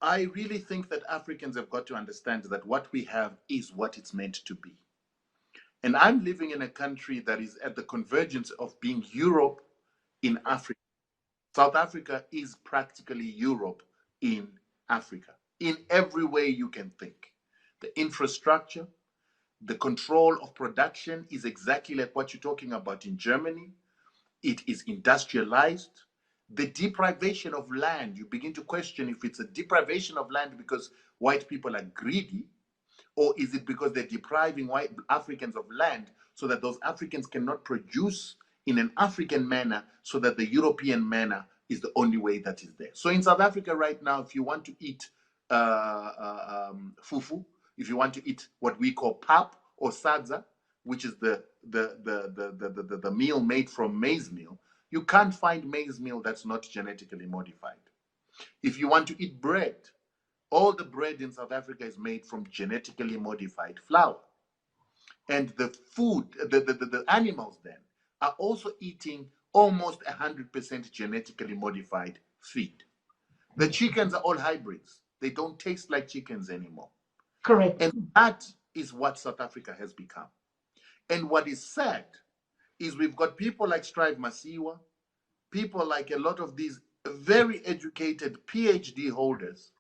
I really think that Africans have got to understand that what we have is what it's meant to be. And I'm living in a country that is at the convergence of being Europe in Africa. South Africa is practically Europe in Africa in every way you can think. The infrastructure, the control of production is exactly like what you're talking about in Germany. It is industrialized. The deprivation of land, you begin to question if it's a deprivation of land because white people are greedy, or is it because they're depriving white Africans of land so that those Africans cannot produce in an African manner, so that the European manner is the only way that is there? So in South Africa right now, if you want to eat fufu, if you want to eat what we call pap or sadza, which is the meal made from maize meal, you can't find maize meal that's not genetically modified. If you want to eat bread, all the bread in South Africa is made from genetically modified flour. And the food, the animals then are also eating almost 100% genetically modified feed. The chickens are all hybrids. They don't taste like chickens anymore. Correct. And that is what South Africa has become. And what is sad is we've got people like Strive Masiwa, people like a lot of these very educated PhD holders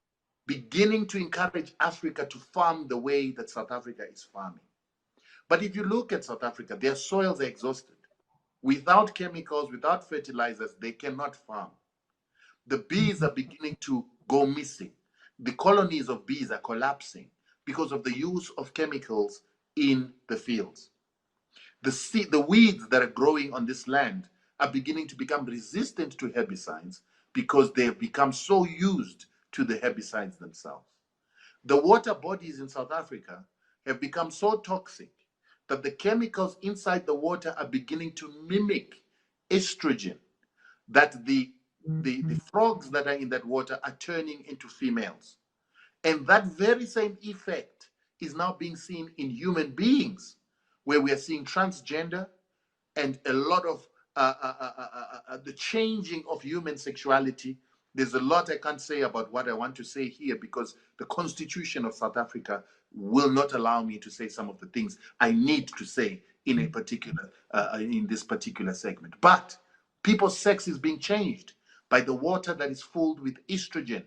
beginning to encourage Africa to farm the way that South Africa is farming. But if you look at South Africa, their soils are exhausted. Without chemicals, without fertilizers, they cannot farm. The bees are beginning to go missing. The colonies of bees are collapsing because of the use of chemicals in the fields. The weeds that are growing on this land are beginning to become resistant to herbicides because they have become so used to the herbicides themselves. The water bodies in South Africa have become so toxic that the chemicals inside the water are beginning to mimic estrogen, that the frogs that are in that water are turning into females. And that very same effect is now being seen in human beings, where we are seeing transgender and a lot of the changing of human sexuality. There's a lot I can't say about what I want to say here because the Constitution of South Africa will not allow me to say some of the things I need to say in a particular in this particular segment. But people's sex is being changed by the water that is filled with estrogen,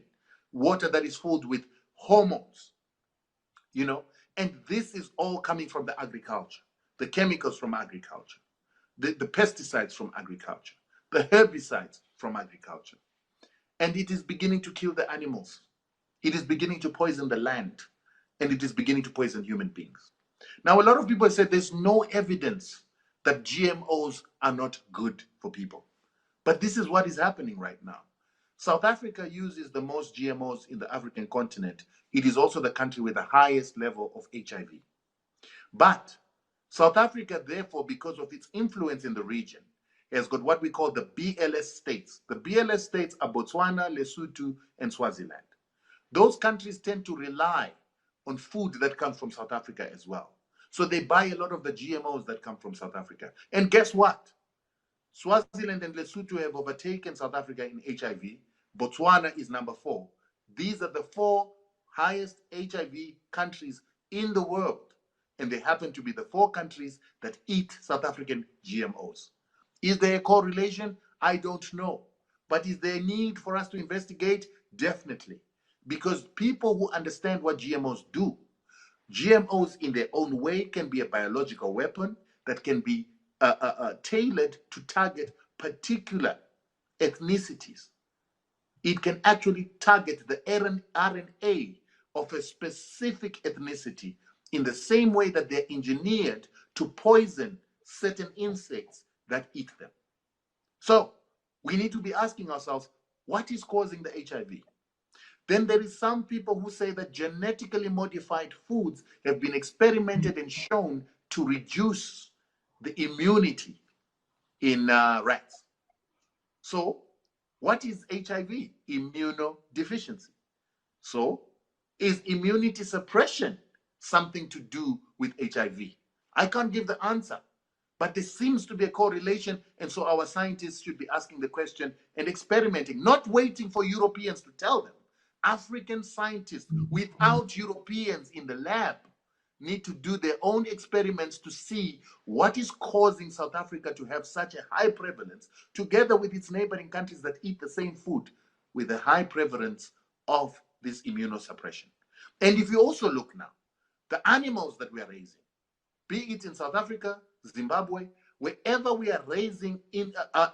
water that is filled with hormones, you know, and this is all coming from the agriculture, the chemicals from agriculture, the pesticides from agriculture, the herbicides from agriculture. And it is beginning to kill the animals. It is beginning to poison the land, and it is beginning to poison human beings. Now, a lot of people say there's no evidence that GMOs are not good for people. But this is what is happening right now. South Africa uses the most GMOs in the African continent. It is also the country with the highest level of HIV. But South Africa, therefore, because of its influence in the region, has got what we call the BLS states. The BLS states are Botswana, Lesotho, and Swaziland. Those countries tend to rely on food that comes from South Africa as well. So they buy a lot of the GMOs that come from South Africa. And guess what? Swaziland and Lesotho have overtaken South Africa in HIV. Botswana is number 4. These are the 4 highest HIV countries in the world. And they happen to be the 4 countries that eat South African GMOs. Is there a correlation? I don't know. But is there a need for us to investigate? Definitely. Because people who understand what GMOs do, GMOs in their own way can be a biological weapon that can be tailored to target particular ethnicities. It can actually target the RNA of a specific ethnicity in the same way that they're engineered to poison certain insects that eat them. So we need to be asking ourselves, what is causing the HIV? Then there is some people who say that genetically modified foods have been experimented and shown to reduce the immunity in rats. So what is HIV? Immunodeficiency. So is immunity suppression something to do with HIV? I can't give the answer, but there seems to be a correlation, and so our scientists should be asking the question and experimenting, not waiting for Europeans to tell them. African scientists, without Europeans in the lab, need to do their own experiments to see what is causing South Africa to have such a high prevalence, together with its neighboring countries that eat the same food, with a high prevalence of this immunosuppression. And if you also look now, the animals that we are raising, be it in South Africa, Zimbabwe, wherever we are raising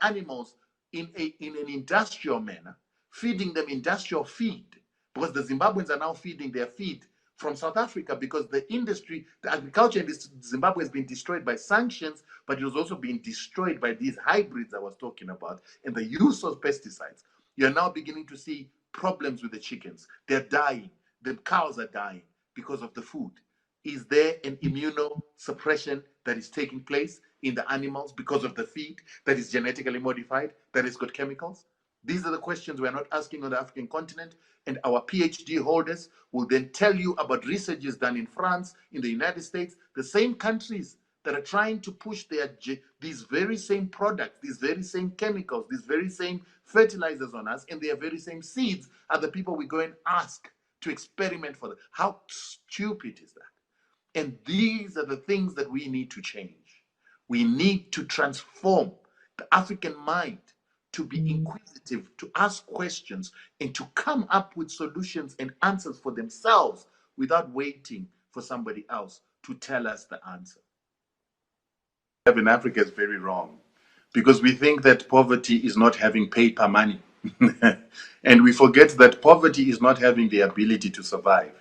animals in an industrial manner, feeding them industrial feed, because the Zimbabweans are now feeding their feed from South Africa, because the industry, the agriculture industry in Zimbabwe has been destroyed by sanctions, but it was also being destroyed by these hybrids I was talking about and the use of pesticides. You're now beginning to see problems with the chickens. They're dying. The cows are dying because of the food. Is there an immunosuppression that is taking place in the animals because of the feed that is genetically modified, that has got chemicals? These are the questions we're not asking on the African continent, and our PhD holders will then tell you about researches done in France, in the United States, the same countries that are trying to push these very same products, these very same chemicals, these very same fertilizers on us, and their very same seeds are the people we go and ask to experiment for them. How stupid is that? And these are the things that we need to change. We need to transform the African mind to be inquisitive, to ask questions, and to come up with solutions and answers for themselves without waiting for somebody else to tell us the answer. In Africa is very wrong, because we think that poverty is not having paper money. And we forget that poverty is not having the ability to survive.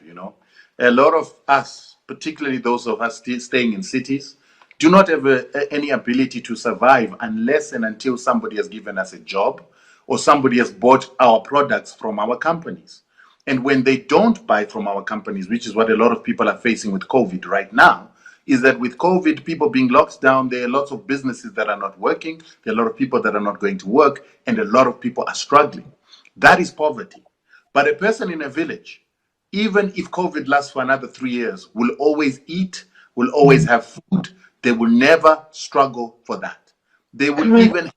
A lot of us, particularly those of us staying in cities, do not have any ability to survive unless and until somebody has given us a job or somebody has bought our products from our companies. And when they don't buy from our companies, which is what a lot of people are facing with COVID right now, is that with COVID, people being locked down, there are lots of businesses that are not working, there are a lot of people that are not going to work, and a lot of people are struggling. That is poverty. But a person in a village, even if COVID lasts for another 3 years, will always eat, will always have food. They will never struggle for that. They will even have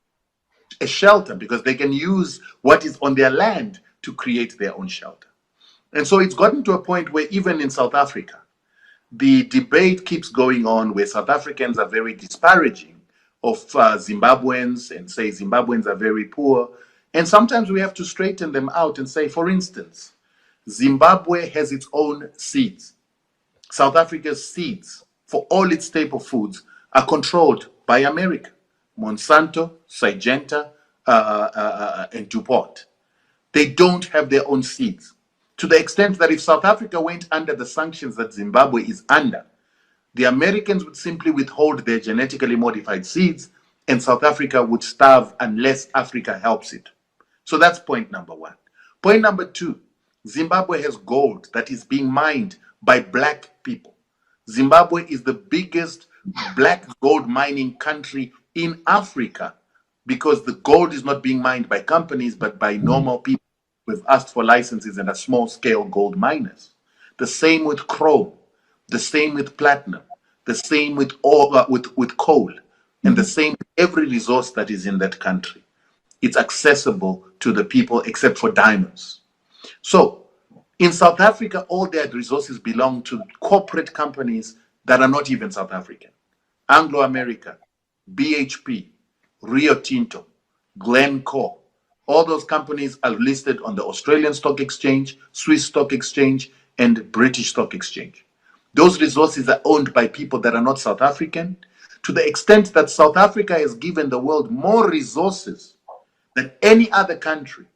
a shelter, because they can use what is on their land to create their own shelter. And so it's gotten to a point where even in South Africa, the debate keeps going on where South Africans are very disparaging of Zimbabweans and say Zimbabweans are very poor. And sometimes we have to straighten them out and say, for instance, Zimbabwe has its own seeds. South Africa's seeds for all its staple foods are controlled by America, Monsanto, Syngenta, and DuPont. They don't have their own seeds. To the extent that if South Africa went under the sanctions that Zimbabwe is under, the Americans would simply withhold their genetically modified seeds, and South Africa would starve unless Africa helps it. So that's point number one. Point number two, Zimbabwe has gold that is being mined by black people. Zimbabwe is the biggest black gold mining country in Africa, because the gold is not being mined by companies but by normal people who've asked for licenses and are small scale gold miners. The same with chrome, the same with platinum, the same with coal, and the same with every resource that is in that country. It's accessible to the people except for diamonds. So in South Africa, all their resources belong to corporate companies that are not even South African. Anglo American, BHP, Rio Tinto, Glencore, all those companies are listed on the Australian Stock Exchange, Swiss Stock Exchange, and British Stock Exchange. Those resources are owned by people that are not South African, to the extent that South Africa has given the world more resources than any other country.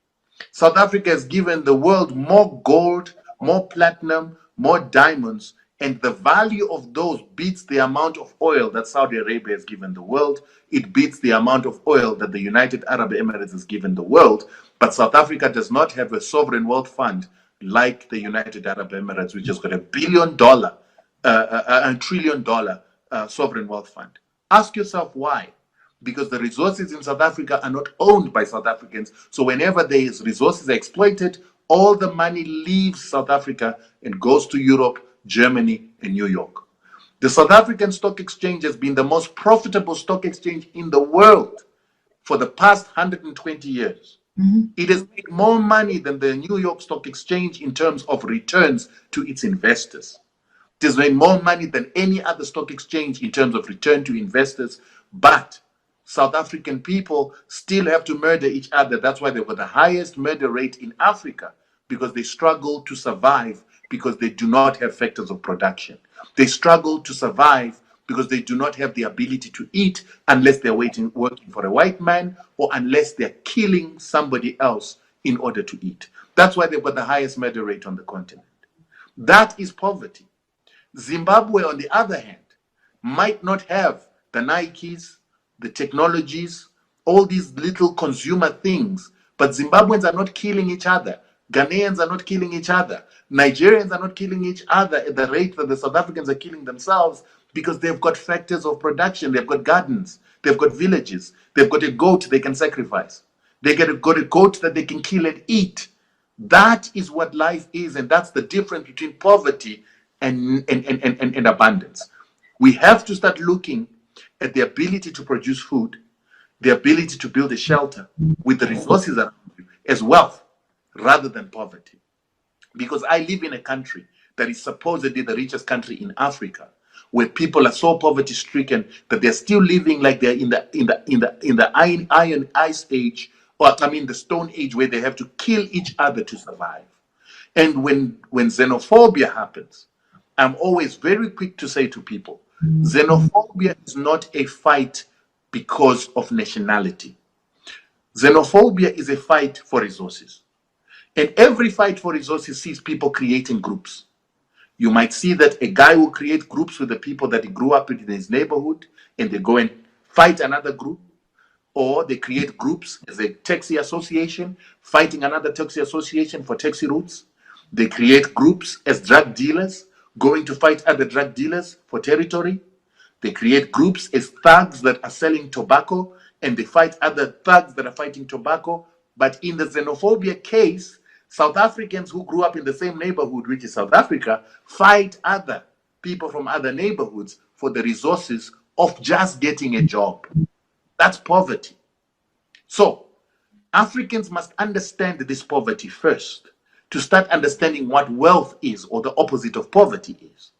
South Africa has given the world more gold, more platinum, more diamonds, and the value of those beats the amount of oil that Saudi Arabia has given the world. It beats the amount of oil that the United Arab Emirates has given the world. But South Africa does not have a sovereign wealth fund like the United Arab Emirates, which has got $1 billion, $1 trillion sovereign wealth fund. Ask yourself why. Because the resources in South Africa are not owned by South Africans. So whenever these resources are exploited, all the money leaves South Africa and goes to Europe, Germany, and New York. The South African Stock Exchange has been the most profitable stock exchange in the world for the past 120 years. It has made more money than the New York Stock Exchange in terms of returns to its investors. It has made more money than any other stock exchange in terms of return to investors. But South African people still have to murder each other. That's why they've got the highest murder rate in Africa, because they struggle to survive because they do not have factors of production. They struggle to survive because they do not have the ability to eat unless they're working for a white man, or unless they're killing somebody else in order to eat. That's why they've got the highest murder rate on the continent. That is poverty. Zimbabwe, on the other hand, might not have the Nikes, the technologies, all these little consumer things, but Zimbabweans are not killing each other. Ghanaians are not killing each other. Nigerians are not killing each other at the rate that the South Africans are killing themselves, because they've got factors of production. They've got gardens. They've got villages. They've got a goat they can sacrifice. Got a goat that they can kill and eat. That is what life is, and that's the difference between poverty and abundance. We have to start looking at the ability to produce food, the ability to build a shelter with the resources around you as wealth rather than poverty. Because I live in a country that is supposedly the richest country in Africa, where people are so poverty stricken that they're still living like they're in the iron ice age, or I mean the stone age, where they have to kill each other to survive. And when xenophobia happens, I'm always very quick to say to people, xenophobia is not a fight because of nationality. Xenophobia is a fight for resources. And every fight for resources sees people creating groups. You might see that a guy will create groups with the people that he grew up with in his neighborhood, and they go and fight another group. Or they create groups as a taxi association, fighting another taxi association for taxi routes. They create groups as drug dealers, going to fight other drug dealers for territory. They create groups as thugs that are selling tobacco, and they fight other thugs that are fighting tobacco. But in the xenophobia case, South Africans who grew up in the same neighborhood, which is South Africa, fight other people from other neighborhoods for the resources of just getting a job. That's poverty. So Africans must understand this poverty first to start understanding what wealth is, or the opposite of poverty is.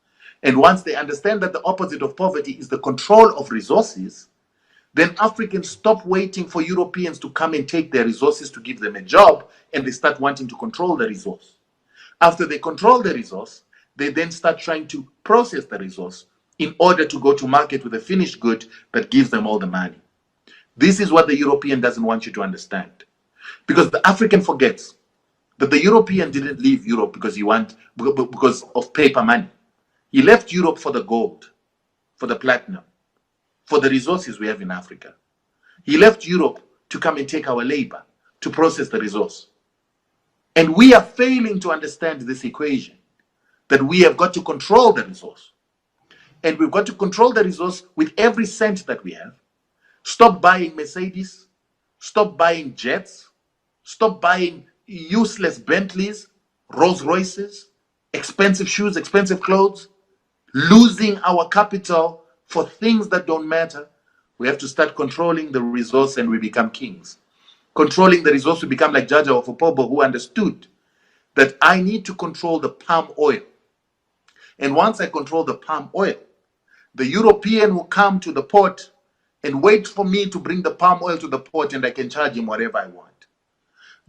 And once they understand that the opposite of poverty is the control of resources, then Africans stop waiting for Europeans to come and take their resources to give them a job, and they start wanting to control the resource. After they control the resource, they then start trying to process the resource in order to go to market with a finished good that gives them all the money. This is what the European doesn't want you to understand. Because the African forgets that the European didn't leave Europe because of paper money. He left Europe for the gold, for the platinum, for the resources we have in Africa. He left Europe to come and take our labor, to process the resource. And we are failing to understand this equation, that we have got to control the resource. And we've got to control the resource with every cent that we have. Stop buying Mercedes. Stop buying jets. Stop buying useless Bentleys, Rolls Royces, expensive shoes, expensive clothes, losing our capital for things that don't matter. We have to start controlling the resource, and we become kings. Controlling the resource, we become like Jaja of Opobo, who understood that I need to control the palm oil. And once I control the palm oil, the European will come to the port and wait for me to bring the palm oil to the port, and I can charge him whatever I want.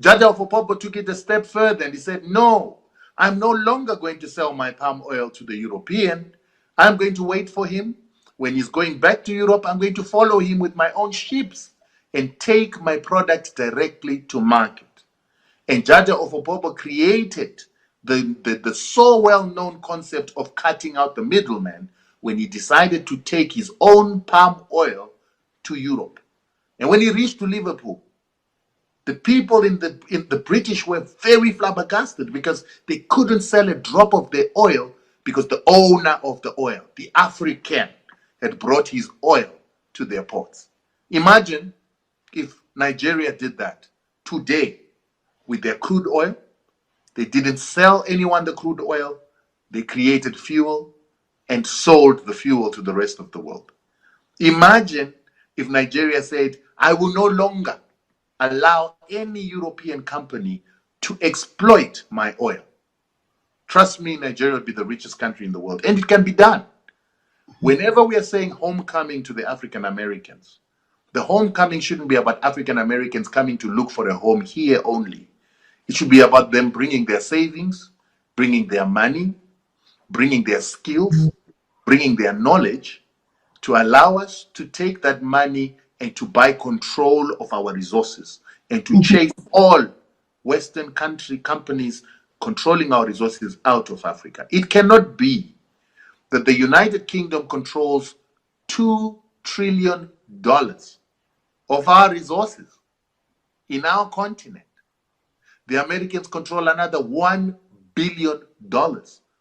Jaja of Opobo took it a step further, and he said, no, I'm no longer going to sell my palm oil to the European. I'm going to wait for him. When he's going back to Europe, I'm going to follow him with my own ships and take my product directly to market. And Jaja of Opobo created the so well-known concept of cutting out the middleman when he decided to take his own palm oil to Europe. And when he reached to Liverpool, the people in the British were very flabbergasted, because they couldn't sell a drop of their oil, because the owner of the oil, the African, had brought his oil to their ports. Imagine if Nigeria did that today with their crude oil. They didn't sell anyone the crude oil. They created fuel and sold the fuel to the rest of the world. Imagine if Nigeria said, I will no longer allow any European company to exploit my oil. Trust me, Nigeria will be the richest country in the world, and it can be done. Whenever we are saying homecoming to the African Americans, the homecoming shouldn't be about African Americans coming to look for a home here only. It should be about them bringing their savings, bringing their money, bringing their skills, bringing their knowledge to allow us to take that money and to buy control of our resources and to chase all Western country companies controlling our resources out of Africa. It cannot be that the United Kingdom controls $2 trillion of our resources in our continent. The Americans control another $1 billion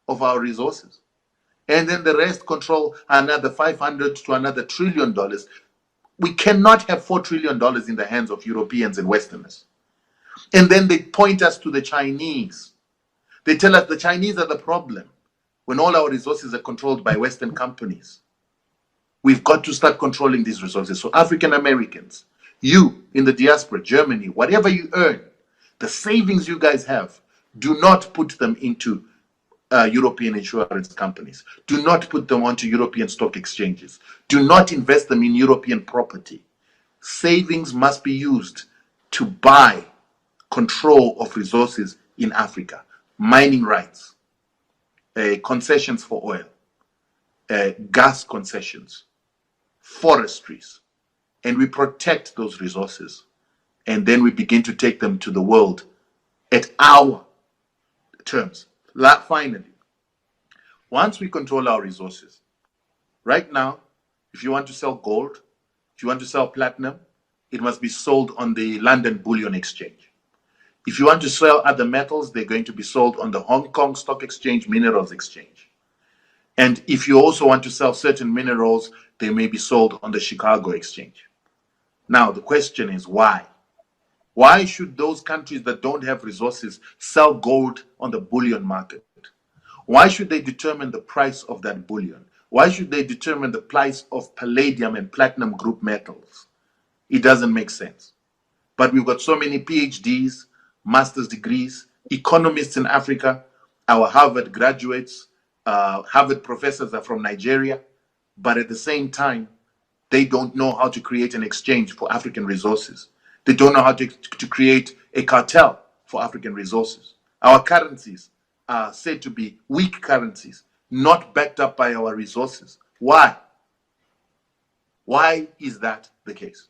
of our resources. And then the rest control another 500 to another $1 trillion. We cannot have $4 trillion in the hands of Europeans and Westerners. And then they point us to the Chinese. They tell us the Chinese are the problem when all our resources are controlled by Western companies. We've got to start controlling these resources. So African Americans, you in the diaspora, Germany, whatever you earn, the savings you guys have, do not put them into European insurance companies. Do not put them onto European stock exchanges. Do not invest them in European property. Savings must be used to buy control of resources in Africa. Mining rights, concessions for oil, gas concessions, forestries, and we protect those resources. And then we begin to take them to the world at our terms. Finally, once we control our resources, right now, if you want to sell gold, if you want to sell platinum, it must be sold on the London Bullion Exchange. If you want to sell other metals, they're going to be sold on the Hong Kong Stock Exchange Minerals Exchange. And if you also want to sell certain minerals, they may be sold on the Chicago Exchange. Now, the question is why? Why should those countries that don't have resources sell gold on the bullion market? Why should they determine the price of that bullion? Why should they determine the price of palladium and platinum group metals? It doesn't make sense. But we've got so many PhDs, master's degrees, economists in Africa, our Harvard graduates, Harvard professors are from Nigeria, but at the same time, they don't know how to create an exchange for African resources. They don't know how to create a cartel for African resources. Our currencies are said to be weak currencies, not backed up by our resources. Why? Why is that the case?